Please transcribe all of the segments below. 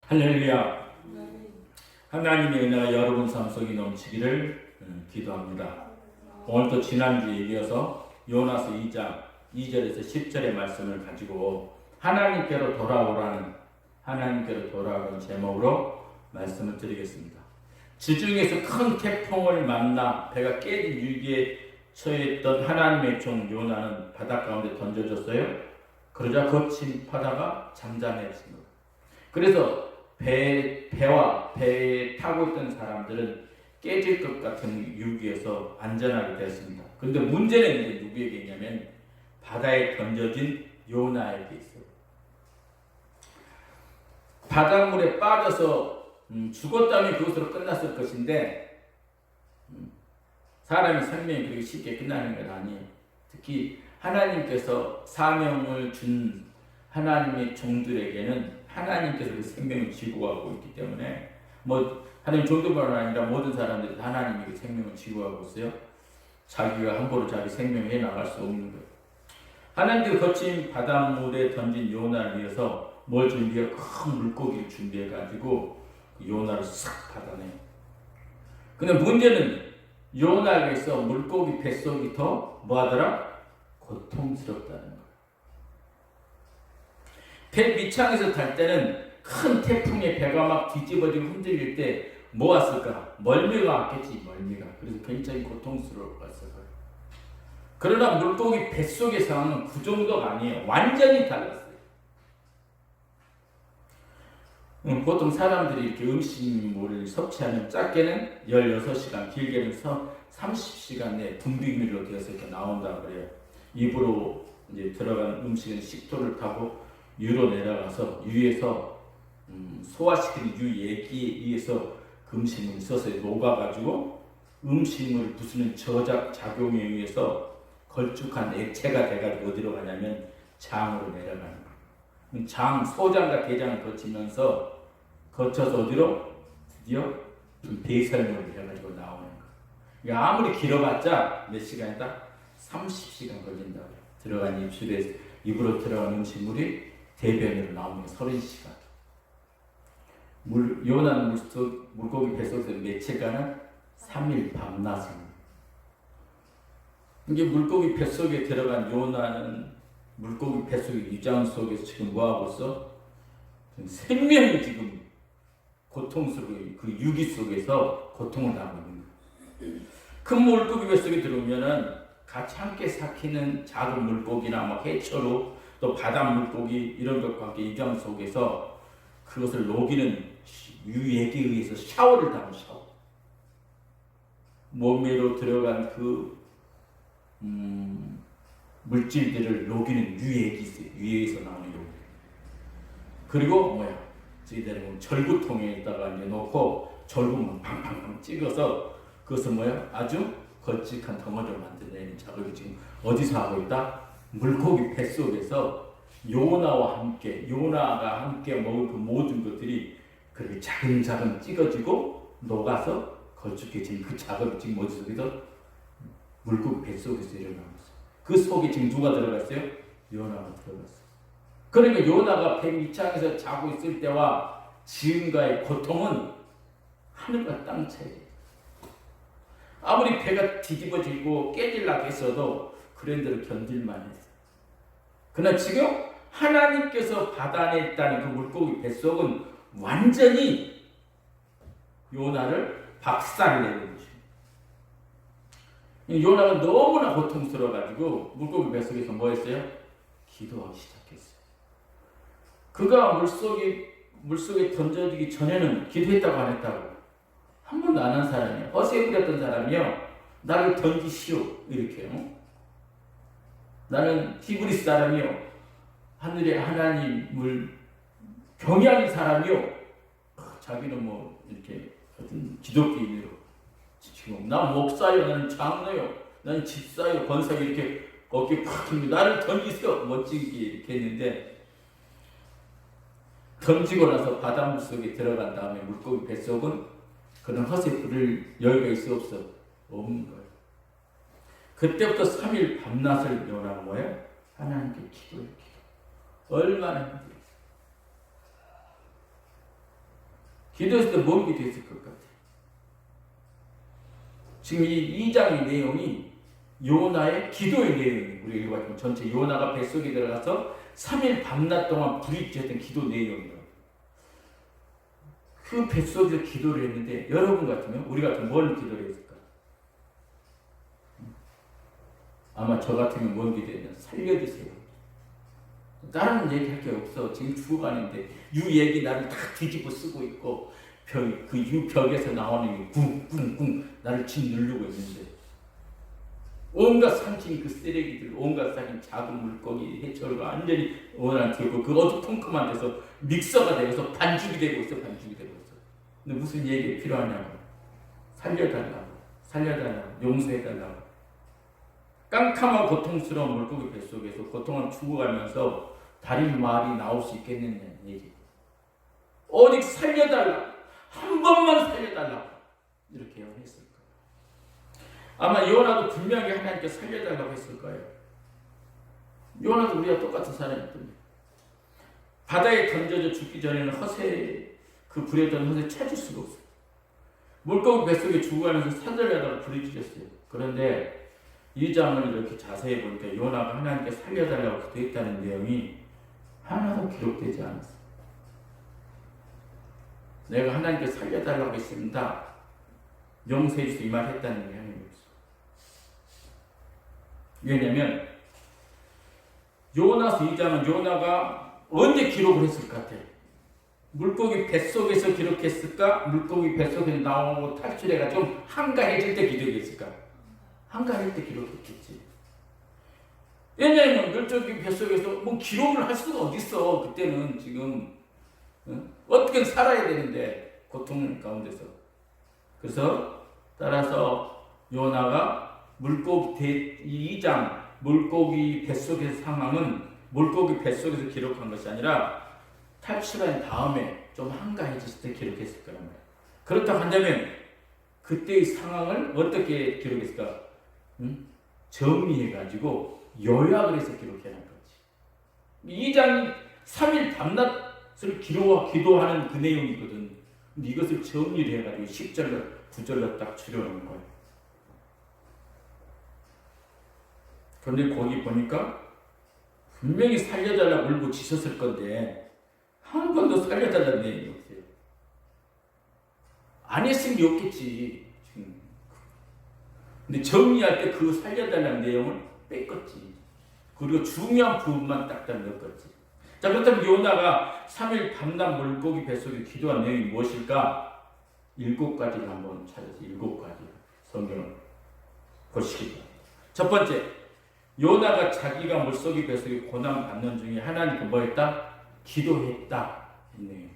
할렐루야. 하나님의 은혜가 여러분 삶 속에 넘치기를 기도합니다. 오늘도 지난주에 이어서 요나서 2장 2절에서 10절의 말씀을 가지고 하나님께로 돌아오라는 제목으로 말씀을 드리겠습니다. 지중해에서 큰 태풍을 만나 배가 깨질 위기에 처했던 하나님의 종 요나는 바닷가 가운데 던져졌어요. 그러자 거친 바다가 잠잠해집니다. 그래서 배에 타고 있던 사람들은 깨질 것 같은 위기에서 안전하게 되었습니다. 그런데 문제는 이제 누구에게 있냐면 바다에 던져진 요나에게 있어요. 바닷물에 빠져서 죽었다면 그것으로 끝났을 것인데 사람의 생명이 그렇게 쉽게 끝나는 건 아니에요. 특히 하나님께서 사명을 준 하나님의 종들에게는 하나님께서 그 생명을 쥐고 가고 있기 때문에 하나님 종들만 아니라 모든 사람들이 하나님에게 생명을 쥐고 가고 있어요. 자기가 함부로 자기 생명을 해나갈 수 없는 거예요. 하나님께서 거친 바닷물에 던진 요나를 위해서 뭘 준비해? 큰 물고기를 준비해가지고 요나를 싹 받아내요. 근데 문제는 요나에게서 물고기 뱃속이 더 뭐하더라? 고통스럽다는 거예요. 배 밑창에서 탈 때는 큰 태풍에 배가 막 뒤집어지고 흔들릴 때 뭐 왔을까? 멀미가 왔겠지, 멀미가. 그래서 굉장히 고통스러울 것 같아요. 그러나 물고기 뱃속의 상황은 그 정도가 아니에요. 완전히 달랐어요. 보통 사람들이 이렇게 음식물을 섭취하면 작게는 16시간, 길게는 30시간 내에 분비물로 되어서 이렇게 나온다 그래요. 입으로 이제 들어간 음식은 식도를 타고 유로 내려가서 유에서 소화시키는 유액기에 의해서 그 음식물이 서서히 녹아가지고 음식물을 부수는 저작 작용에 의해서 걸쭉한 액체가 돼가지고 어디로 가냐면 장으로 내려가는 거예요. 소장과 대장을 거쳐서 어디로? 드디어 배설물을 해가지고 나오는 거예요. 그러니까 아무리 길어봤자 몇 시간이다? 30시간 걸린다고 해요. 들어간 입으로 들어간 음식물이 대변으로 나오는 게 30시간. 요나는 물고기 뱃속에서 며칠간은 3일 밤낮입니다. 이게 물고기 뱃속에 들어간 요나는 물고기 뱃속의 위장 속에서 지금 뭐하고 있어? 생명이 지금 고통스러운 그 유기 속에서 고통을 당하고 있는 거예요. 큰 물고기 뱃속에 들어오면은 같이 함께 삭히는 작은 물고기나 해초로 또 바닷물고기 이런 것과 함께 위장 속에서 그것을 녹이는 유액에 의해서 샤워를 당한 샤워. 몸매로 들어간 그 물질들을 녹이는 유액이 있어요. 유액에서 나오는 요. 그리고 저희들은 절구통에다가 이제 놓고 절구만 팡팡팡 찍어서 그것을 아주 걸쭉한 덩어리를 만들어내는 작업이 지금 어디서 하고 있다? 물고기 뱃속에서 요나가 함께 먹을 그 모든 것들이 그렇게 자근자근 찍어지고 녹아서 걸쭉해진 그 작업이 지금 어디서 물고기 뱃속에서 일어나고 있어요. 그 속에 지금 누가 들어갔어요? 요나가 들어갔어요. 그러니까 요나가 배 밑창에서 자고 있을 때와 지금과의 고통은 하늘과 땅 차이예요. 아무리 배가 뒤집어지고 깨질라고 했어도 그런 대로 견딜만 했어요. 그러나 지금 하나님께서 받아냈다는 그 물고기 뱃속은 완전히 요나를 박살내는 것입니다. 요나가 너무나 고통스러워가지고 물고기 뱃속에서 뭐 했어요? 기도하기 시작했어요. 그가 물속에 던져지기 전에는 기도했다고 안 했다고? 한 번도 안 한 사람이에요. 허세에 부렸던 사람이요. 나를 던지시오. 이렇게요. 나는 히브리 사람이요. 하늘의 하나님을 경외하는 사람이요. 자기는 이렇게 어떤 기독교인으로 지금 나 목사요. 나는 장로요. 나는 집사요. 권사요. 이렇게 어깨 팍 힙니다. 나를 던지세요. 멋지게 이렇게 했는데 던지고 나서 바닷물 속에 들어간 다음에 물고기 뱃속은 그런 허세 부릴 여유가 있을 수 없어. 없는 거예요. 그때부터 3일 밤낮을 요나가 뭐예요? 하나님께 기도해요. 얼마나 힘들었어요. 기도했을 때 뭔 기도했을 것 같아? 지금 이 2장의 내용이 요나의 기도의 내용이에요. 우리 읽어봤지만 전체 요나가 뱃속에 들어가서 3일 밤낮 동안 부딪혔던 기도 내용이에요. 그 뱃속에서 기도를 했는데 여러분 같으면 우리 같으면 뭘 기도를 했을까? 아마 저 같으면 뭔 기도했냐? 살려주세요. 다른 얘기할 게 없어. 지금 죽어가는데 유 얘기 나를 다 뒤집어 쓰고 있고 그 유 벽에서 나오는 게 쿵쿵쿵 나를 짓누르고 있는데 온갖 삼킨 그 쓰레기들, 온갖 삼킨 작은 물고기, 해초가 완전히 원한테 있고 그 어두컴컴한 데서 믹서가 되어서 반죽이 되고 있어. 반죽이 되고 있어. 근데 무슨 얘기 필요하냐고. 살려달라고. 용서해달라고. 깜깜하고 고통스러운 물고기 뱃속에서 고통을 죽어가면서 다른 말이 나올 수 있겠느냐는 얘기. 오직 살려달라고. 한 번만 살려달라고. 이렇게 했을 거예요. 아마 요나도 분명히 하나님께 살려달라고 했을 거예요. 요나도 우리와 똑같은 사람이거든요. 바다에 던져져 죽기 전에는 그 불에 던 허세 찾을 수가 없어요. 물고기 뱃속에 죽어가면서 사절하다가 부르짖었어요. 그런데 이 장을 이렇게 자세히 보니까 요나가 하나님께 살려달라고 기도했다는 내용이 하나도 기록되지 않았어요. 내가 하나님께 살려달라고 했습니다. 용서해 주세요. 이 말 했다는 게 하나님 없어요. 왜냐면 요나서 2장은 요나가 언제 기록을 했을 것 같아요? 물고기 뱃속에서 기록했을까? 물고기 뱃속에서 나오고 탈출해가 좀 한가해질 때 기록했을까? 한가할 때 기록했겠지. 왜냐면 물고기 뱃속에서 뭐 기록을 할 수가 어딨어. 그때는 지금 어떻게든 살아야 되는데 고통 가운데서. 그래서 따라서 요나가 물고기 2장 물고기 뱃속의 상황은 물고기 뱃속에서 기록한 것이 아니라 탈출한 다음에 좀 한가해졌을 때 기록했을 거란 말이에요. 그렇다고 한다면 그때의 상황을 어떻게 기록했을까? 정리해가지고 요약을 해서 기록해놓은 거지. 2장 3일 밤낮을 기도하는 그 내용이거든. 근데 이것을 정리를 해가지고 10절로 9절로 딱 줄여놓은 거예요. 그런데 거기 보니까 분명히 살려달라고 울고 지셨을 건데 한 번도 살려달라는 내용이 없어요. 안 했으면 없겠지. 근데 정리할 때 그 살려달라는 내용을 뺐겠지. 그리고 중요한 부분만 딱딱 넣었겠지. 자, 그렇다면 요나가 3일 밤낮 물고기 뱃속에 기도한 내용이 무엇일까? 7가지를 한번 찾아서 7가지 성경을 보시기 바랍니다. 첫 번째, 요나가 자기가 물고기 뱃속에 고난받는 중에 하나님께 뭐 했다? 기도했다. 했네요.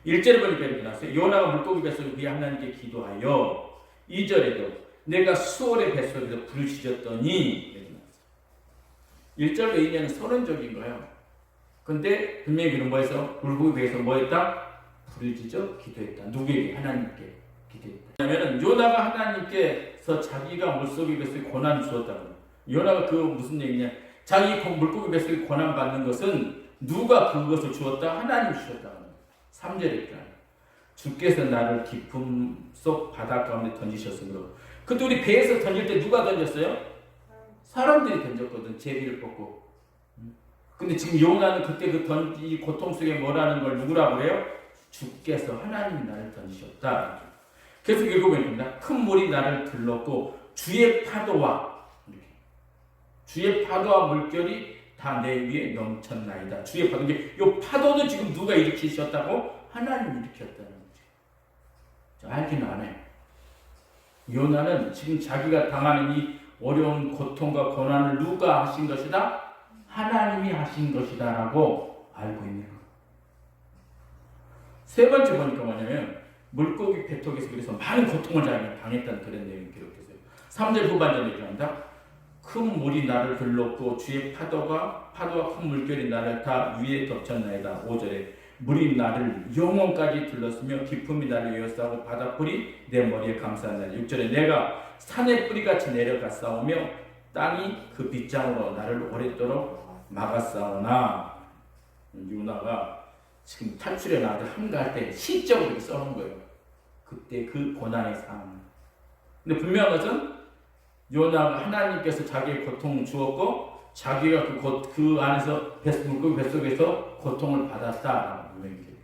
1절에 보니까 이렇게 나왔어요. 요나가 물고기 뱃속에 그의 하나님께 기도하여 2절에도 내가 수월의 뱃속에서 부르짖었더니 이렇게 나왔어요. 1절과 2절은 선언적인 거예요. 근데 분명히 그는 뭐해서 물고기 배에서 뭐했다? 부르짖어 기도했다. 누구에게? 하나님께 기도했다. 왜냐하면 요나가 하나님께서 자기가 물고기 뱃속에 고난 주었다고. 요나가 그 무슨 얘기냐? 자기 물고기 뱃속에 고난 받는 것은 누가 그것을 주었다? 하나님이 주셨다. 3절에 있다. 주께서 나를 깊음 속 바다 가운데 던지셨으므로. 그때 우리 배에서 던질 때 누가 던졌어요? 사람들이 던졌거든. 제비를 뽑고. 근데 지금 요나는 그때 이 고통 속에 뭐라는 걸 누구라고 그래요? 주께서 하나님이 나를 던지셨다. 그래서 읽어보니까 큰 물이 나를 들렀고 주의 파도와 물결이 다 내 위에 넘쳤나이다. 주의 파도. 이게 이 파도도 지금 누가 일으키셨다고? 하나님이 일으켰다는 거죠. 알기는 안 해. 요나는 지금 자기가 당하는 이 어려운 고통과 고난을 누가 하신 것이다? 하나님이 하신 것이다 라고 알고 있는 거예요. 세 번째 보니까 뭐냐면 물고기 배톡에서 그래서 많은 고통을 당했다는 그런 내용이 기록됐어요. 3절 후반전에 이렇게 합니다. 큰 물이 나를 들렀고 주의 파도와 큰 물결이 나를 다 위에 덮쳤나이다. 5절에 물이 나를 영혼까지 들렀으며 깊음이 나를 에워싸고 바닷불이 내 머리에 감싸나이다. 6절에 내가 산의 뿌리같이 내려갔사오며 땅이 그 빗장으로 나를 오랫도록 막았사오나. 요나가 지금 탈출해 나와서 한가할 때 시적으로 이렇게 써놓은 거예요. 그때 그 고난의 상황. 근데 분명한 것은 요나가 하나님께서 자기의 고통을 주었고 자기가 그 안에서 물고기 뱃속에서 고통을 받았다라고 분명히 얘기해요.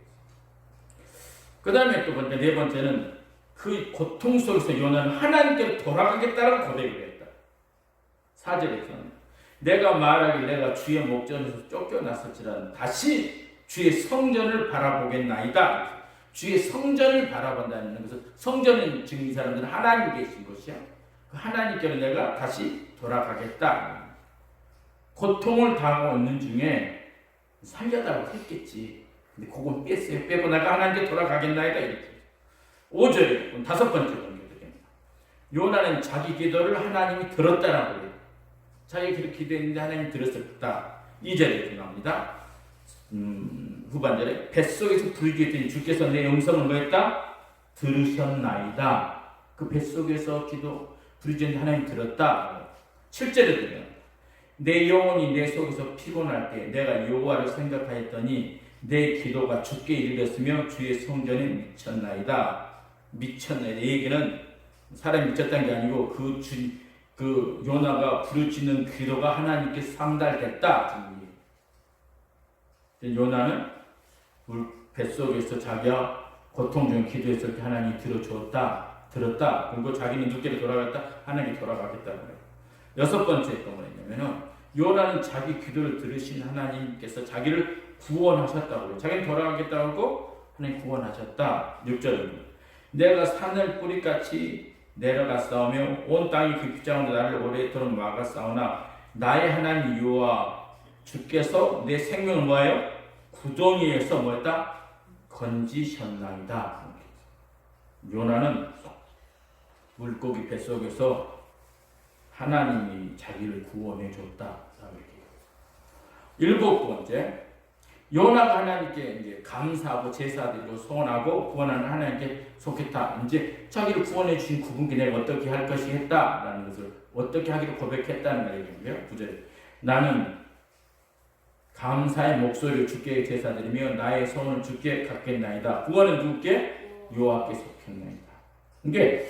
그 다음에 또 네 번째는 그 고통 속에서 요나는 하나님께로 돌아가겠다라고 고백을 했다. 4절에서는 내가 말하길 내가 주의 목전에서 쫓겨났을지라도 다시 주의 성전을 바라보겠나이다. 주의 성전을 바라본다는 것은 성전은 지금 이 사람들은 하나님 계신 곳이야. 그 하나님께로 내가 다시 돌아가겠다. 고통을 당하고 있는 중에 살려달라고 했겠지. 근데 그건 뺐어요. 빼고 내가 하나님께 돌아가겠나이다. 이렇게. 5절에 다섯 번째 공격입니다. 요나는 자기 기도를 하나님이 들었다라고 해요. 자기가 기도했는데 하나님이 들었었다. 2절에 나옵니다. 후반절에 뱃속에서 부르짖더니 주께서 내 음성을 뭐했다? 들으셨나이다. 그 뱃속에서 기도 부르짖는데 하나님 들었다. 7절에 보면 내 영혼이 내 속에서 피곤할 때 내가 여호와를 생각하였더니 내 기도가 주께 이르렀으며 주의 성전에 미쳤나이다. 미쳤나이다. 이 얘기는 사람이 미쳤다는 게 아니고 그 요나가 부르짖는 기도가 하나님께 상달됐다. 요나는 뱃속에서 자기가 고통 중에 기도했을 때 하나님이 들었다. 그리고 자기는 누구에게 돌아갔다? 하나님께 돌아가겠다고 해요. 여섯 번째 또 뭐냐면은 요나는 자기 기도를 들으신 하나님께서 자기를 구원하셨다고 해요. 자기는 돌아가겠다고 하고 하나님 구원하셨다. 6절입니다. 내가 산을 뿌리같이 내려갔사오며 온 땅이 그 빗장으로 나를 오래도록 막았사오나 나의 하나님 여호와 주께서 내 생명을 뭐하여 구덩이에서 뭐했다? 건지셨나이다. 요나는 물고기 뱃속에서 하나님이 자기를 구원해 줬다. 일곱 번째, 요나가 하나님께 이제 감사하고 제사드리고 소원하고 구원하는 하나님께 속했다. 이제 자기를 구원해 주신 그분께 내가 어떻게 할 것이 했다라는 것을 어떻게 하기를 고백했다는 얘기고요. 9절, 나는 감사의 목소리를 주께 제사드리며 나의 소원을 주께 갖겠나이다. 구원은 누구께? 여호와께 속했나이다. 이게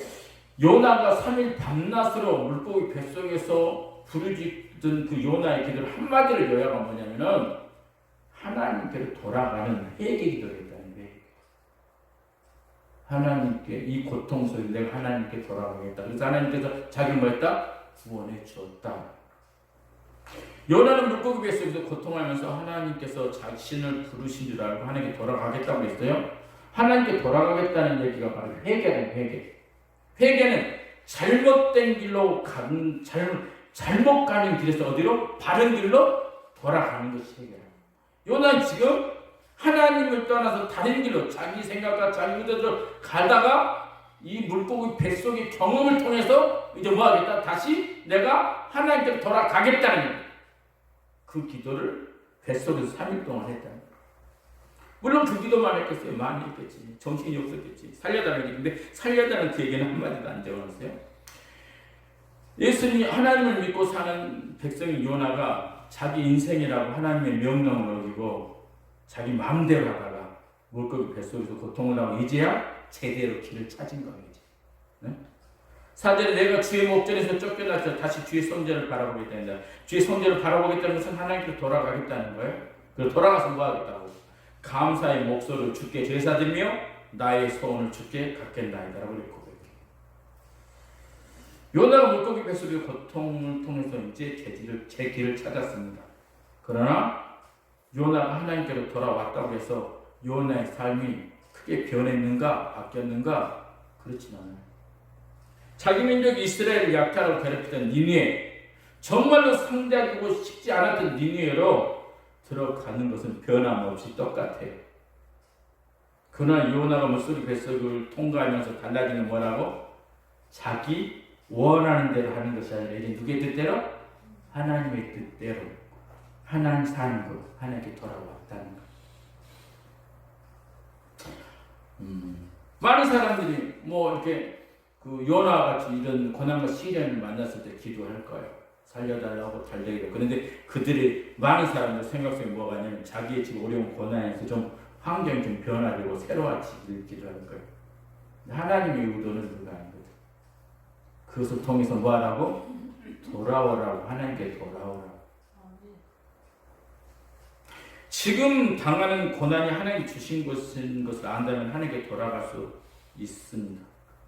요나가 3일 밤낮으로 물고기 뱃속에서 부르짖던 그 요나의 기도를 한마디로 요약하면 뭐냐면은 하나님께로 돌아가는 회개 기도를 했다는 거예요. 하나님께 이 고통 속에 내가 하나님께 돌아가겠다. 그래서 하나님께서 자기를 뭐했다? 구원해 주었다. 요나는 물고기 뱃속에서 고통하면서 하나님께서 자신을 부르신 줄 알고 하나님께 돌아가겠다고 했어요. 하나님께 돌아가겠다는 얘기가 바로 회개는 회개. 회개는 잘못된 길로 잘못 가는 길에서 어디로? 바른 길로 돌아가는 것이 회개예요. 요나는 지금 하나님을 떠나서 다른 길로 자기 생각과 자기 의도대로 가다가 이 물고기 뱃속의 경험을 통해서 이제 뭐 하겠다? 다시 내가 하나님께 돌아가겠다는 거예요. 그 기도를 뱃속에서 3일 동안 했다. 물론 그 기도만 했겠어요. 많이 했겠지. 정신이 없었겠지. 살려달라는 얘기인데 살려달라는 그 얘기는 한마디도 안 적어놨어요. 예수님이 하나님을 믿고 사는 백성인 요나가 자기 인생이라고 하나님의 명령을 어기고 자기 마음대로 하다가 물고기 뱃속에서 고통을 하고 이제야 제대로 길을 찾은 거겠지. 네? 4절에 내가 주의 목전에서 쫓겨나서 다시 주의 성전을 바라보겠다는 주의 성전을 바라보겠다는 것은 하나님께로 돌아가겠다는 거예요. 그래서 돌아가서 뭐 하겠다고? 감사의 목소리를 주께 제사드리며 나의 소원을 주께 갖겠나이다라고 고백해요. 요나가 물고기 뱃속의 고통을 통해서 이제 제 길을 찾았습니다. 그러나 요나가 하나님께로 돌아왔다고 해서 요나의 삶이 크게 변했는가 바뀌었는가? 그렇진 않아요. 자기 민족 이스라엘을 약탈하고 괴롭히던 니느웨, 정말로 상대하고 싶지 않았던 니느웨로 들어가는 것은 변함없이 똑같아요. 그러나 요나가 물고기 뱃속을 통과하면서 달라지는 뭐라고? 자기 원하는 대로 하는 것이 아니라 이제 누구의 뜻대로? 하나님의 뜻대로 하나님 사는 것, 하나님께 돌아왔다는 것. 많은 사람들이 뭐 이렇게 그 요나와 같이 이런 고난과 시련을 만났을 때 기도할 거예요. 살려달라고 달래기도. 그런데 그들의 많은 사람들 생각 속에 뭐가 있냐면 자기의 지금 어려운 고난에서 좀 환경이 좀 변화되고 새로워지길 기도하는 거예요. 하나님의 의도는 그거 아니거든. 그것을 통해서 뭐 하라고? 돌아오라고. 하나님께 돌아오라고. 지금 당하는 고난이 하나님이 주신 것을 안다면 하나님께 돌아갈 수 있습니다.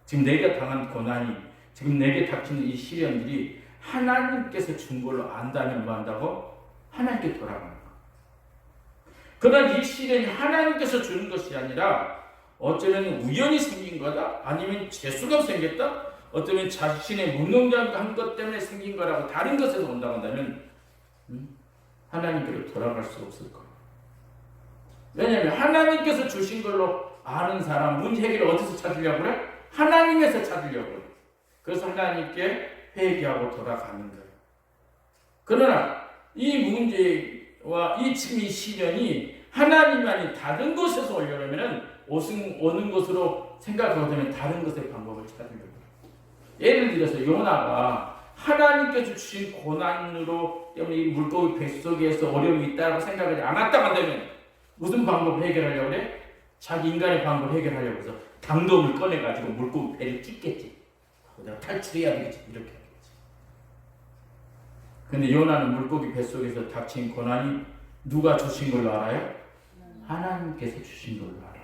지금 내가 당한 고난이, 지금 내게 닥치는 이 시련들이 하나님께서 준 걸로 안다면 뭐 한다고? 하나님께 돌아가는 거. 그러나 이 시련이 하나님께서 주는 것이 아니라 어쩌면 우연히 생긴 거다, 아니면 재수가 생겼다, 어쩌면 자신의 무능력한 것 때문에 생긴 거라고 다른 것에서 온다고 한다면 하나님께로 돌아갈 수 없을 거예요. 왜냐하면 하나님께서 주신 걸로 아는 사람, 문제 해결을 어디서 찾으려고 그래? 하나님에서 찾으려고 그래. 그래서 하나님께 회개하고 돌아가는 거예요. 그러나 이 문제와 지금 이 시련이 하나님만이 다른 곳에서 오려면 오는 것으로 생각하고 되면 다른 것의 방법을 찾으려고 해요. 예를 들어서 요나가 하나님께서 주신 고난으로 때문에 이 물고기 뱃속에서 어려움이 있다고 생각하지 않았다고 한다면 무슨 방법을 해결하려고 그래? 자기 인간의 방법을 해결하려고 해서 당돔을 꺼내가지고 물고기 배를 찢겠지. 내가 탈출해야 되겠지. 이렇게 하겠지. 근데 요나는 물고기 뱃속에서 닥친 고난이 누가 주신 걸로 알아요? 하나님께서 주신 걸로 알아요.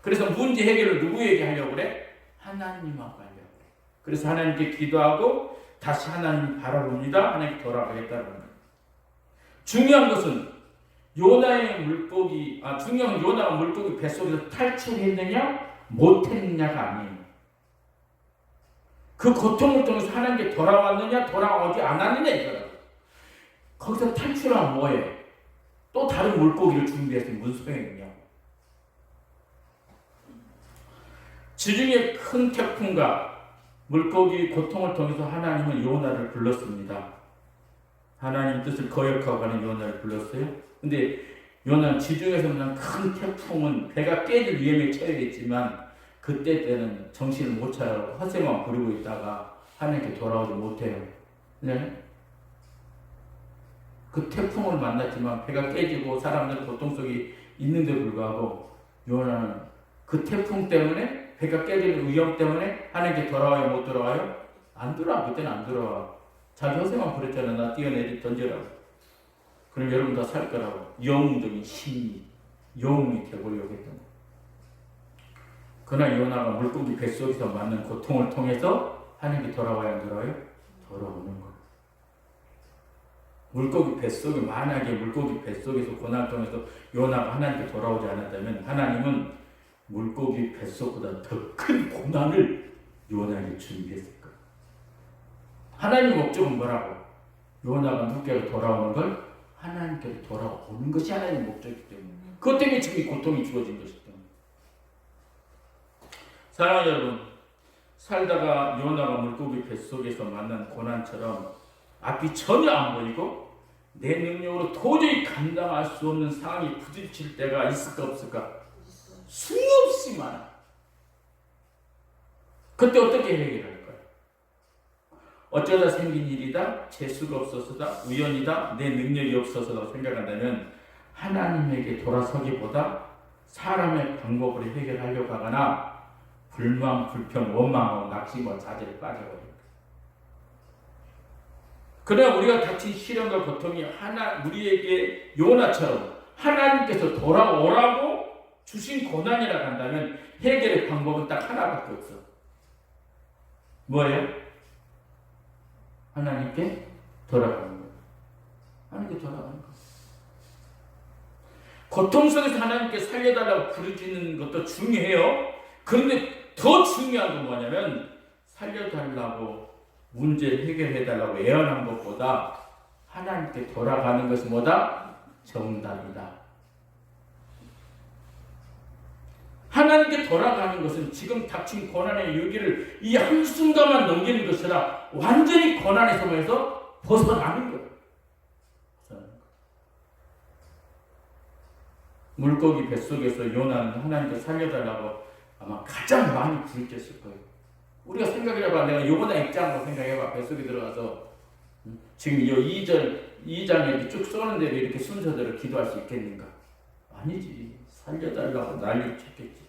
그래서 문제 해결을 누구에게 하려고 그래? 하나님하고 하려고 그래. 그래서 하나님께 기도하고 다시 하나님 바라봅니다. 하나님께 돌아가겠다는 거예요. 중요한 것은 요나가 물고기 뱃속에서 탈출했느냐 못했느냐가 아니에요. 그 고통을 통해서 하나님께 돌아왔느냐 돌아오지 않았느냐 이거라고. 거기서 탈출하면 뭐해? 또 다른 물고기를 준비했으면 무슨 소용이 있냐. 지중해 큰 태풍과 물고기 고통을 통해서 하나님은 요나를 불렀습니다. 하나님 뜻을 거역하고 가는 요나를 불렀어요. 근데 요나는 지중해에서 만난 큰 태풍은 배가 깨질 위험에 처해있지만 그때 때는 정신을 못 차려 허세만 부리고 있다가 하나님께 돌아오지 못해요. 네? 그 태풍을 만났지만 배가 깨지고 사람들 고통 속에 있는데 불구하고 요나는 그 태풍 때문에 배가 깨지는 위험 때문에 하나님께 돌아와요? 못 돌아와요? 안 돌아와. 그때는 안 돌아와. 자기 허세만 부렸잖아. 나 뛰어내리 던져라고. 그럼 여러분 다 살 거라고. 영웅적인 심리, 영웅이 되보려고 했던 거. 그러나 요나가 물고기 뱃속에서 맞는 고통을 통해서 하나님께 돌아와야 안 돌아와요? 돌아오는 거. 만약에 물고기 뱃속에서 고난을 통해서 요나가 하나님께 돌아오지 않았다면 하나님은 물고기 뱃속보다 더 큰 고난을 요나에게 준비했을 거예요. 하나님의 목적은 뭐라고? 요나가 누구에게 돌아오는 걸? 하나님께로 돌아오는 것이 하나님의 목적이기 때문에 그것 때문에 지금 이 고통이 주어진 것이기 때문에. 사랑하는 여러분, 살다가 요나가 물고기 뱃속에서 만난 고난처럼 앞이 전혀 안 보이고 내 능력으로 도저히 감당할 수 없는 상황이 부딪힐 때가 있을까 없을까? 수없이 많아. 그때 어떻게 해결할 거야? 어쩌다 생긴 일이다, 재수가 없어서다, 우연이다, 내 능력이 없어서다 생각한다면 하나님에게 돌아서기보다 사람의 방법으로 해결하려고 하거나 불만, 불평, 원망하고 낙심과 자제에 빠져버립니다. 그러나 우리가 닥친 시련과 고통이 우리에게 요나처럼 하나님께서 돌아오라고 주신 고난이라고 한다면 해결의 방법은 딱 하나밖에 없어. 뭐예요? 하나님께 돌아가는 거예요. 하나님께 돌아가는 거예요. 고통 속에서 하나님께 살려달라고 부르짖는 것도 중요해요. 그런데 더 중요한 건 뭐냐면 살려달라고 문제를 해결해달라고 애원한 것보다 하나님께 돌아가는 것이 뭐다? 정답이다. 하나님께 돌아가는 것은 지금 닥친 고난의 위기를 이 한순간만 넘기는 것이라 완전히 고난의 섬에서 벗어나는 거예요. 물고기 뱃속에서 요나는 하나님께 살려달라고 아마 가장 많이 부르짖었을 거예요. 우리가 생각해봐. 내가 요나 입장으로 생각해봐. 뱃속에 들어가서 지금 이 2장에 쭉 써는 대로 이렇게 순서대로 기도할 수 있겠는가? 아니지. 살려달라고 난리를 쳤겠지.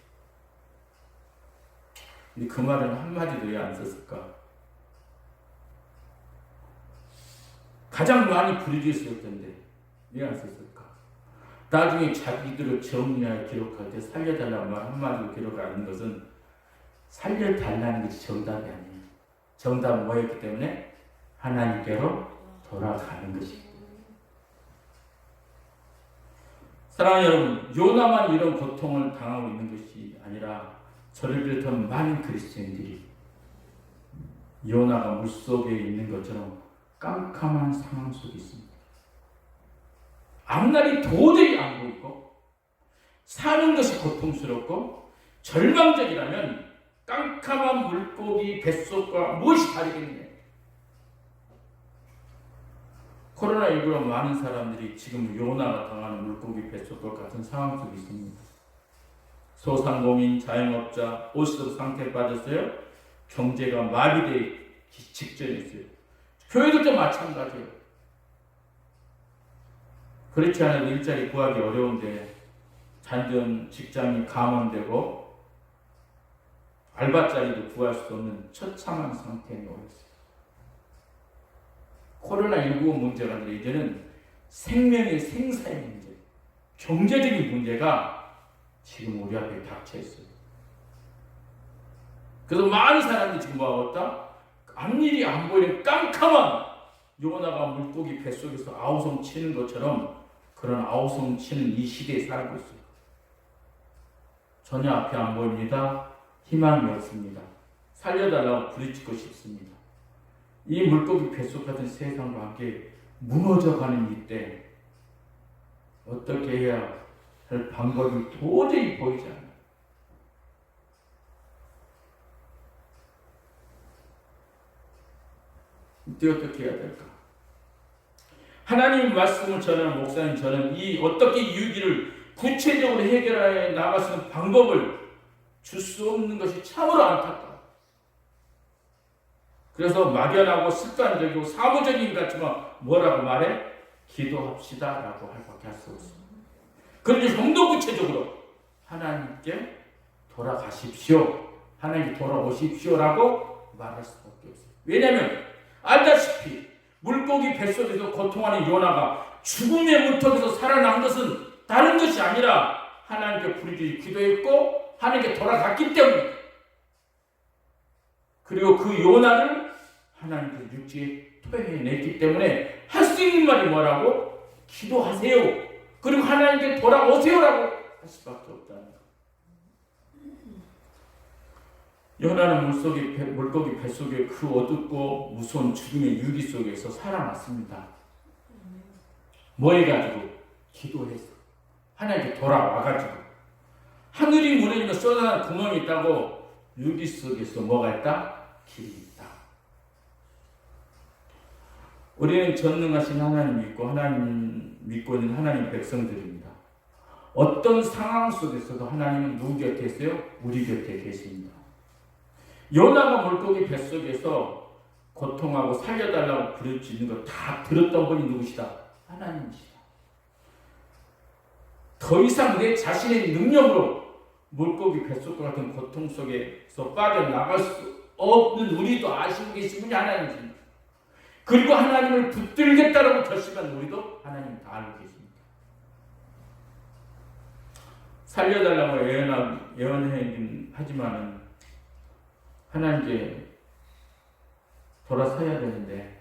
근데 그 말은 한마디도 왜 안 썼을까? 가장 많이 부르짖었을 텐데 왜 안 썼을까? 나중에 자기들을 정리하여 기록할 때 살려달라는 말 한마디도 기록 안 하는 것은 살려달라는 것이 정답이 아니에요. 정답은 뭐였기 때문에 하나님께로 돌아가는 것이기 때문에. 사랑하는 여러분, 요나만 이런 고통을 당하고 있는 것이 아니라 저를 비롯한 많은 그리스도인들이 요나가 물속에 있는 것처럼 깜깜한 상황 속에 있습니다. 앞날이 도저히 안 보이고 사는 것이 고통스럽고 절망적이라면 깜깜한 물고기 뱃속과 무엇이 다르겠느냐. 코로나19로 많은 사람들이 지금 요나가 당하는 물고기 뱃속과 같은 상황 속에 있습니다. 소상공인, 자영업자, 오시도 상태에 빠졌어요. 경제가 마비되기 직전에 있어요. 교회들도 마찬가지예요. 그렇지 않아도 일자리 구하기 어려운데 잔전 직장이 감원되고 알바자리도 구할 수 없는 처참한 상태에 놓여 있어요. 코로나19 문제가 아니라 이제는 생명의 생사의 문제, 경제적인 문제가 지금 우리 앞에 닥쳐 있어요. 그래서 많은 사람들이 지금 뭐하겠다? 앞일이 안 보이는 깜깜한 요나가 물고기 뱃속에서 아우성 치는 것처럼 그런 아우성 치는 이 시대에 살고 있어요. 전혀 앞이 안 보입니다. 희망이 없습니다. 살려달라고 부르짖고 싶습니다. 이 물고기 뱃속 같은 세상과 함께 무너져가는 이때 어떻게 해야 할 방법이 도저히 보이지 않아요. 이때 어떻게 해야 될까? 하나님 말씀을 전하는 목사님, 저는 이 어떻게 이 위기를 구체적으로 해결해 나갈 수 있는 방법을 줄 수 없는 것이 참으로 안타까워요. 그래서 막연하고 습관적이고 사무적인 것 같지만 뭐라고 말해? 기도합시다 라고 할 밖에 할 수 없어요. 그런데 좀 더 구체적으로 하나님께 돌아가십시오, 하나님께 돌아오십시오 라고 말할 수밖에 없어요. 왜냐하면 알다시피 물고기 뱃속에서 고통하는 요나가 죽음의 문턱에서 살아난 것은 다른 것이 아니라 하나님께 부르짖어 기도했고 하나님께 돌아갔기 때문에, 그리고 그 요나를 하나님께서 육지에 토해냈기 때문에 할 수 있는 말이 뭐라고? 기도하세요. 그리고 하나님께 돌아오세요라고 할 수밖에 없다는 것. 요나는 물고기 뱃속에 그 어둡고 무서운 죽음의 유리 속에서 살아났습니다. 뭐 해가지고? 기도해서 하나님께 돌아와가지고 하늘이 무너지면 쏟아나는 구멍이 있다고 유리 속에서 뭐가 있다? 길이 있다. 우리는 전능하신 하나님 믿고 하나님 믿고 있는 하나님 백성들입니다. 어떤 상황 속에서도 하나님은 누구 곁에 있어요? 우리 곁에 계십니다. 요나가 물고기 뱃속에서 고통하고 살려달라고 부르짖는 거 다 들었던 분이 누구시다? 하나님이시다. 더 이상 내 자신의 능력으로 물고기 뱃속과 같은 고통 속에서 빠져나갈 수 없는 우리도 아시고 계신 분이 하나님이십니다. 그리고 하나님을 붙들겠다라고 결심한 우리도 하나님 다 알고 계십니다. 살려달라고 예언하긴 하지만은 하나님께 돌아서야 되는데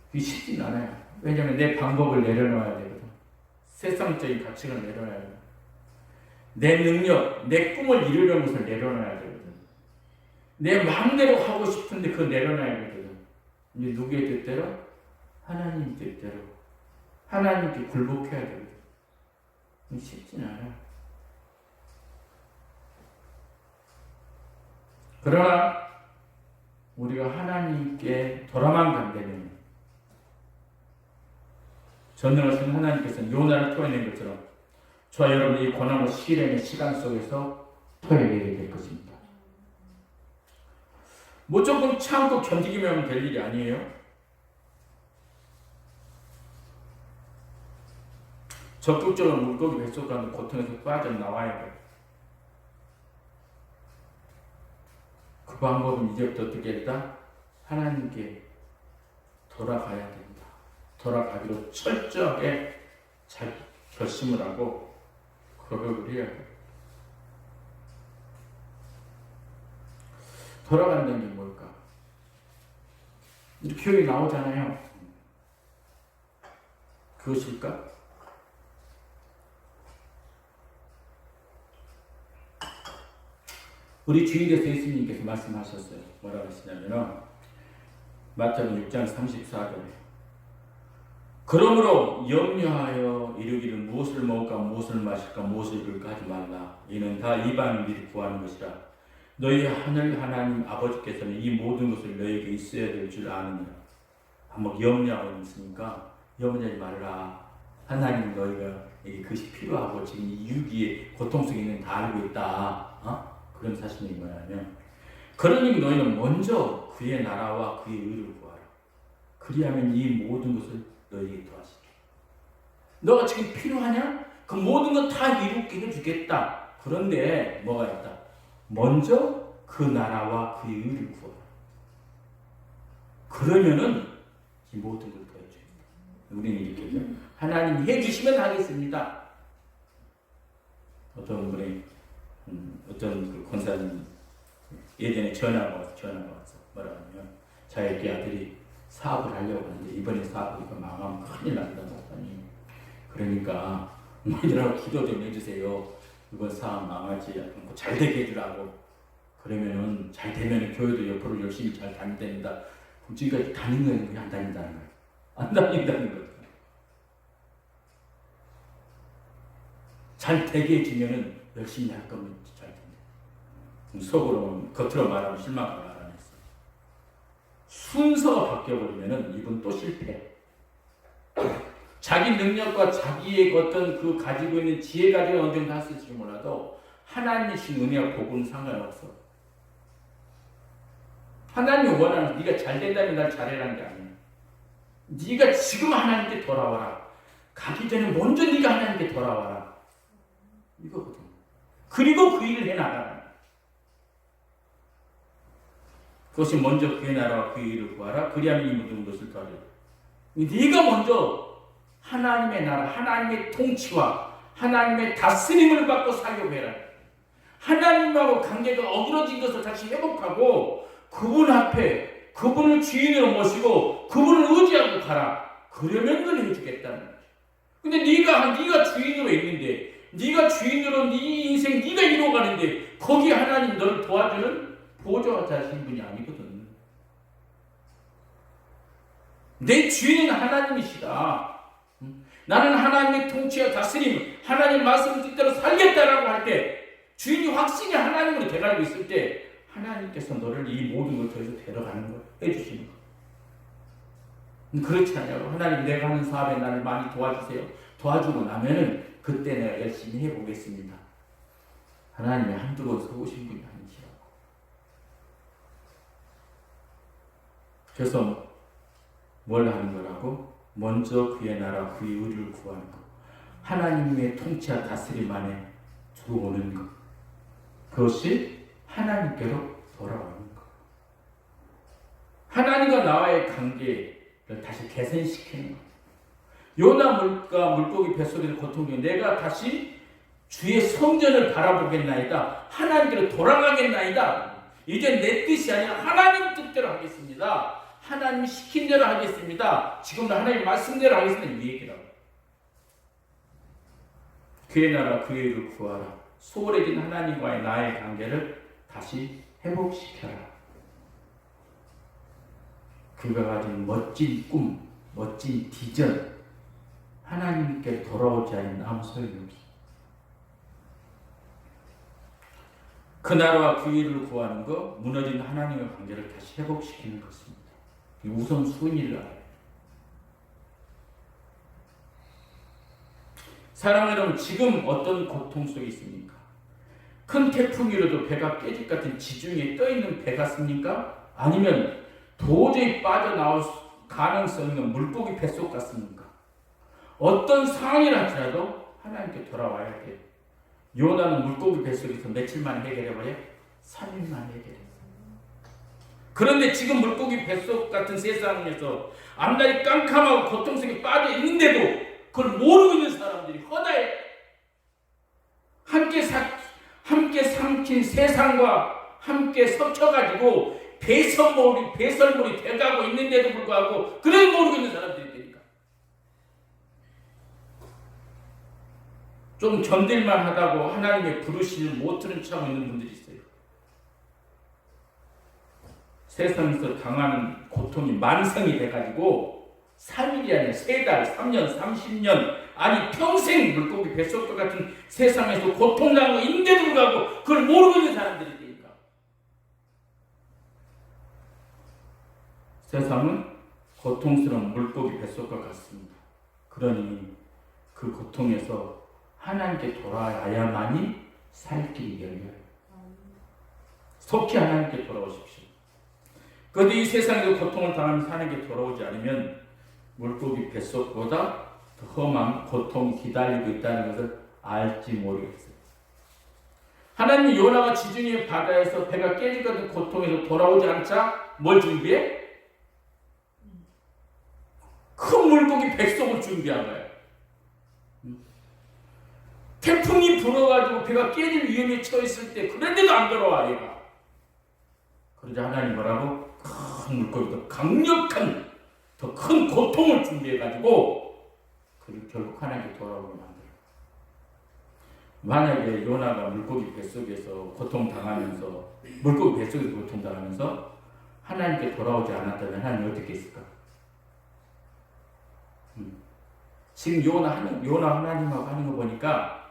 그게 쉽진 않아요. 왜냐하면 내 방법을 내려놓아야 되거든. 세상적인 가치를 내려놔야 돼. 내 능력, 내 꿈을 이루려는 것을 내려놔야 되거든. 내 마음대로 하고 싶은데 그거 내려놔야 되거든. 이제 누구의 뜻대로? 하나님 뜻대로. 하나님께 굴복해야 되거든. 쉽진 않아요. 그러나 우리가 하나님께 돌아만 간다면 전능하신 하나님께서는 요나를 토해낸 것처럼 저와 여러분이 이 고난과 시련의 시간 속에서 토해내게 될 것입니다. 무조건 참고 견디기만 하면 될 일이 아니에요. 적극적으로 물고기 뱃속가는 고통에서 빠져나와야 돼요. 그 방법은 이제부터 어떻게 했다? 하나님께 돌아가야 된다. 돌아가기로 철저하게 자기 결심을 하고 고백을 해야 돼요. 돌아간다는 게 뭘까? 이렇게 여기 나오잖아요. 그것일까? 우리 주일에서 예수님께서 말씀하셨어요. 뭐라고 하시냐면 마태복음 6장 34절에 그러므로 염려하여 이르기를 무엇을 먹을까 무엇을 마실까 무엇을 입을까 하지 말라. 이는 다 이방인들이 구하는 것이라. 너희 하늘 하나님 아버지께서는 이 모든 것을 너희에게 있어야 될 줄 아느니라. 한번 염려하고 있으니까 염려하지 말라. 하나님 너희가 그것이 필요하고 지금 이 유기의 고통 속에 있는 다 알고 있다. 그런 사실이 뭐냐면 그러니 너희는 먼저 그의 나라와 그의 의를 구하라. 그리하면 이 모든 것을 너희에게 더하시게. 너가 지금 필요하냐? 그 모든 것 다 이루게 해주겠다. 그런데 뭐가 있다? 먼저 그 나라와 그의 의를 구하라. 그러면은 이 모든 걸 더해줍니다. 우리는 이렇게 해서 하나님이 해주시면 하겠습니다. 어떤 분이 어떤 그 권사님 예전에 전화가 왔어. 뭐라 하냐면 자기 아들이 사업을 하려고 하는데 이번에 사업이 망하면 큰일 난다고 하더니 그러니까 어머니들하고 기도 좀 해주세요. 이번 사업 망하지 않고 잘 되게 해주라고. 그러면은 잘 되면 교회도 옆으로 열심히 잘 다닌답니다. 그럼 지금까지 다닌 거예요? 그냥 안 다닌다는 거예요? 안 다닌다는 거예요. 잘 되게 해주면은 열심히 할 거면 잘 된다. 속으로 겉으로 말하면 실망을 안 했어. 순서가 바뀌어버리면은 이분 또 실패. 자기 능력과 자기의 어떤 그 가지고 있는 지혜 가지고 어느 정도 했을지 몰라도 하나님의 신 은혜와 복은 상관없어. 하나님이 원하는 네가 잘 된다면 날 잘해라는 게 아니야. 네가 지금 하나님께 돌아와라. 가기 전에 먼저 네가 하나님께 돌아와라. 이거거든. 그리고 그 일을 해나가라. 그것이 먼저 그의 나라와 그의 일을 구하라. 그리하면 이 모든 것을 더하리라. 네가 먼저 하나님의 나라, 하나님의 통치와 하나님의 다스림을 받고 살려고 해라. 하나님하고 관계가 어그러진 것을 다시 회복하고 그분 앞에 그분을 주인으로 모시고 그분을 의지하고 가라. 그러면 그를 해주겠다는 거지. 근데 네가 주인으로 있는데 네가 주인으로 네 인생 네가 이루어가는데 거기 하나님 너를 도와주는 보조가 되신 분이 아니거든. 내 주인은 하나님이시다. 나는 하나님의 통치와 다스림, 하나님 말씀 뜻대로 살겠다라고 할 때 주인이 확신이 하나님으로 돼가지고 있을 때 하나님께서 너를 이 모든 걸 통해서 데려가는 걸 해주시는 거. 그렇지 않냐고. 하나님 내가 하는 사업에 나를 많이 도와주세요. 도와주고 나면은 그때 내가 열심히 해보겠습니다. 하나님이 한두 번 서우신 분이 아니시라고. 그래서 뭘 하는 거라고? 먼저 그의 나라 그의 의를 구하는 것. 하나님의 통치와 다스림 안에 들어오는 것. 그것이 하나님께로 돌아오는 것. 하나님과 나와의 관계를 다시 개선시키는 것. 요나 물고기 뱃속에서 고통 중에 내가 다시 주의 성전을 바라보겠나이다. 하나님께로 돌아가겠나이다. 이제 내 뜻이 아니라 하나님 뜻대로 하겠습니다. 하나님 시킨 대로 하겠습니다. 지금도 하나님 말씀대로 하겠습니다. 이 얘기라고. 그의 나라 그의 일을 구하라. 소홀해진 하나님과의 나의 관계를 다시 회복시켜라. 그가 가진 멋진 꿈, 멋진 비전, 하나님께 돌아오지 않으면 아무 소용이 없어. 그 나라와 그 일을 구하는 것, 무너진 하나님의 관계를 다시 회복시키는 것입니다. 우선 순위를 알아요. 사랑하는 여러분, 지금 어떤 고통 속에 있습니까? 큰 태풍이라도 배가 깨질 것 같은 지중해에 떠있는 배 같습니까? 아니면 도저히 빠져나올 가능성 있는 물고기 뱃속 같습니까? 어떤 상황이라 할지라도 하나님께 돌아와야 돼요. 요나는 물고기 뱃속에서 며칠 만에 해결해버려? 3일 만에 해결했어요. 그런데 지금 물고기 뱃속 같은 세상에서 앞날이 깜깜하고 고통 속에 빠져 있는데도 그걸 모르고 있는 사람들이 허다해. 함께 삼킨 세상과 함께 섞여가지고 배설물이 돼가고 있는데도 불구하고 그래도 모르고 있는 사람들이 되니까 좀 견딜만 하다고 하나님의 부르심을 못 들은 척하고 있는 분들이 있어요. 세상에서 당하는 고통이 만성이 돼가지고 3일이 아니라 3달, 3년, 30년 아니 평생 물고기 뱃속과 같은 세상에서 고통당하고 있는데도 불구하고 그걸 모르고 있는 사람들이 되니까 세상은 고통스러운 물고기 뱃속과 같습니다. 그러니 그 고통에서 하나님께 돌아와야만이 살 길이 열려요. 속히 하나님께 돌아오십시오. 그런데 이 세상에서 고통을 당하면서 하나님께 돌아오지 않으면 물고기 뱃속보다 더 험한 고통이 기다리고 있다는 것을 알지 모르겠어요. 하나님이 요나가 지중해 바다에서 배가 깨질 것 같은 고통에서 돌아오지 않자 뭘 준비해? 큰 물고기 뱃속을 준비한 거예요. 태풍이 불어가지고 배가 깨질 위험에 처했을 때 그런데도 안 돌아와 얘가. 그러자 하나님 뭐라고? 큰 물고기, 더 강력한 더 큰 고통을 준비해가지고 그를 결국 하나님께 돌아오게 만들어요. 만약에 요나가 물고기 뱃속에서 고통당하면서 물고기 뱃속에서 고통당하면서 하나님께 돌아오지 않았다면 하나님이 어떻게 했을까? 지금 요나 하나님하고 하는 거 보니까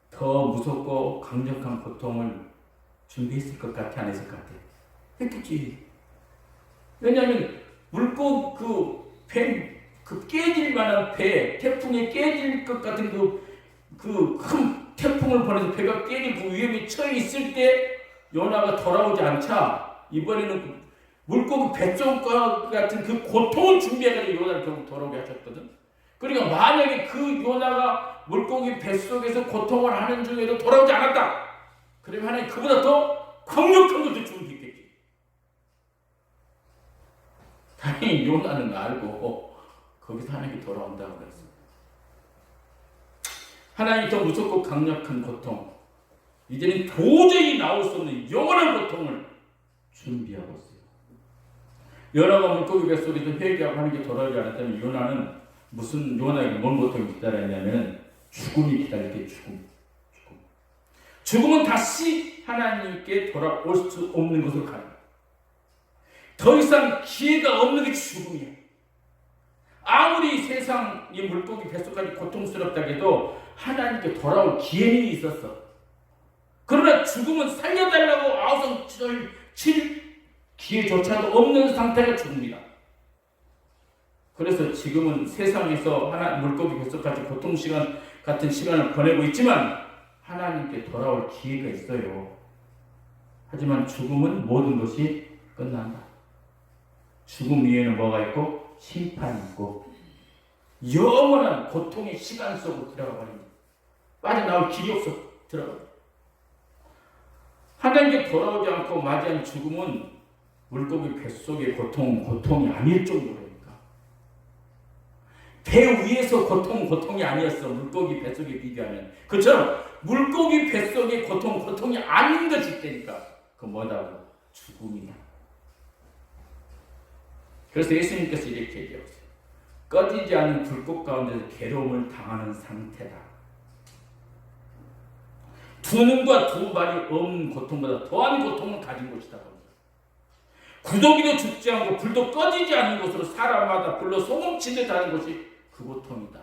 더 무섭고 강력한 고통을 준비했을 것 같아, 안 했을 것 같아? 했겠지. 왜냐하면 물고기 그 깨질 만한 배, 태풍에 깨질 것 같은 그 큰 태풍을 보내서 배가 깨질 그 위험에 처해 있을 때 요나가 돌아오지 않자 이번에는 물고기 뱃속과 같은 그 고통을 준비해가지고 요나를 결국 돌아오게 하셨거든. 그러니까 만약에 그 요나가 물고기 뱃속에서 고통을 하는 중에도 돌아오지 않았다. 그러면 하나님 그보다 더 강력한 것도 준비했겠지. 다행히 요나는 알고 거기서 하나님이 돌아온다고 그랬어. 하나님이 더 무섭고 강력한 고통, 이제는 도저히 나올 수 없는 영원한 고통을 준비하고 있어요. 요나가 물고기 뱃속에서 회개하고 하나님께 돌아오지 않았다면 요나는 요나에게 뭔 고통이 기다렸냐면 죽음이 기다릴 때 죽음은 다시 하나님께 돌아올 수 없는 것으로 가요. 더 이상 기회가 없는 게 죽음이야. 아무리 세상이 물고기 뱃속까지 고통스럽다 해도 하나님께 돌아올 기회는 있었어. 그러나 죽음은 살려달라고 아우성 칠 기회조차도 없는 상태가 죽음이다. 그래서 지금은 세상에서 물고기 뱃속까지 고통 시간 같은 시간을 보내고 있지만 하나님께 돌아올 기회가 있어요. 하지만 죽음은 모든 것이 끝난다. 죽음 위에는 뭐가 있고 심판이 있고 영원한 고통의 시간 속으로 들어가 버립니다. 빠져나올 길이 없어 들어가. 하나님께 돌아오지 않고 맞이한 죽음은 물고기 뱃속의 고통이 아닐 정도로니까. 배 위에서 고통이 아니었어. 물고기 뱃속에 비교하면. 그처럼 물고기 뱃속의 고통이 아닌 것이 있다니까. 그 뭐다고? 죽음이다. 그래서 예수님께서 이렇게 얘기하세요. 꺼지지 않는 불꽃 가운데서 괴로움을 당하는 상태다. 두 눈과 두 발이 없는 고통보다 더한 고통을 가진 곳이다. 구더기도 죽지 않고 불도 꺼지지 않는 곳으로 사람마다 불로 소금치듯 하는 곳이 그 고통이다.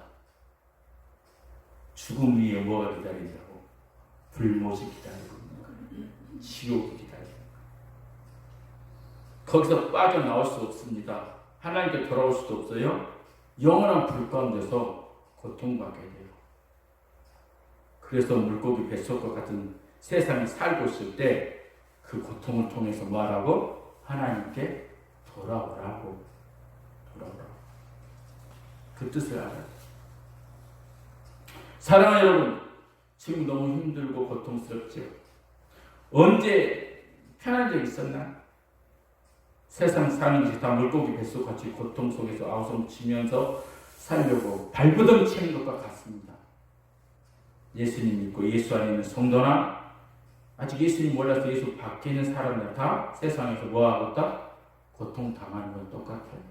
죽음 위에 뭐가 기다린다고? 불못이 기다리고 있는 거예요. 지옥이 기다리고. 거기서 빠져나올 수 없습니다. 하나님께 돌아올 수도 없어요. 영원한 불 가운데서 고통받게 돼요. 그래서 물고기 뱃속과 같은 세상에 살고 있을 때 그 고통을 통해서 뭐하라고? 하나님께 돌아오라고. 그 뜻을 알아요. 사랑하는 여러분, 지금 너무 힘들고 고통스럽죠? 언제 편한 적 있었나? 세상 사는 것이 다 물고기 뱃속같이 고통 속에서 아우성치면서 살려고 발부덩치는 것과 같습니다. 예수님 믿고 예수 안에 있는 성도나 아직 예수님 몰라서 예수 밖에 있는 사람들 다 세상에서 뭐하고 있다? 고통당하는 건 똑같아요.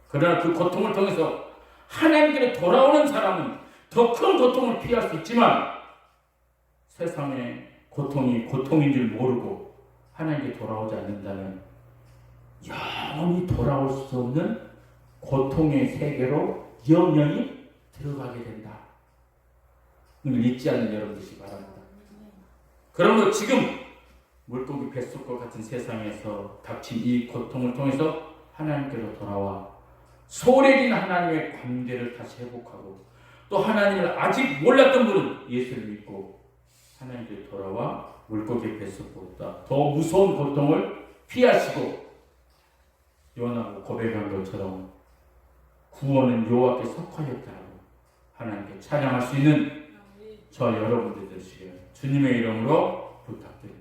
그러나 그 고통을 통해서 하나님께로 돌아오는 사람은 더 큰 고통을 피할 수 있지만 세상의 고통이 고통인 줄 모르고 하나님께 돌아오지 않는다면 영원히 돌아올 수 없는 고통의 세계로 영원히 들어가게 된다. 이걸 잊지 않는 여러분 되시기 바랍니다. 그러므로 지금 물고기 뱃속과 같은 세상에서 닥친 이 고통을 통해서 하나님께로 돌아와 소홀해진 하나님의 관계를 다시 회복하고 또 하나님을 아직 몰랐던 분은 예수를 믿고 하나님께로 돌아와 물고기 뱃속보다 더 무서운 고통을 피하시고 요나가 고백한 것처럼 구원은 여호와께 속하였다고 하나님께 찬양할 수 있는 저 여러분들 되시길 주님의 이름으로 부탁드립니다.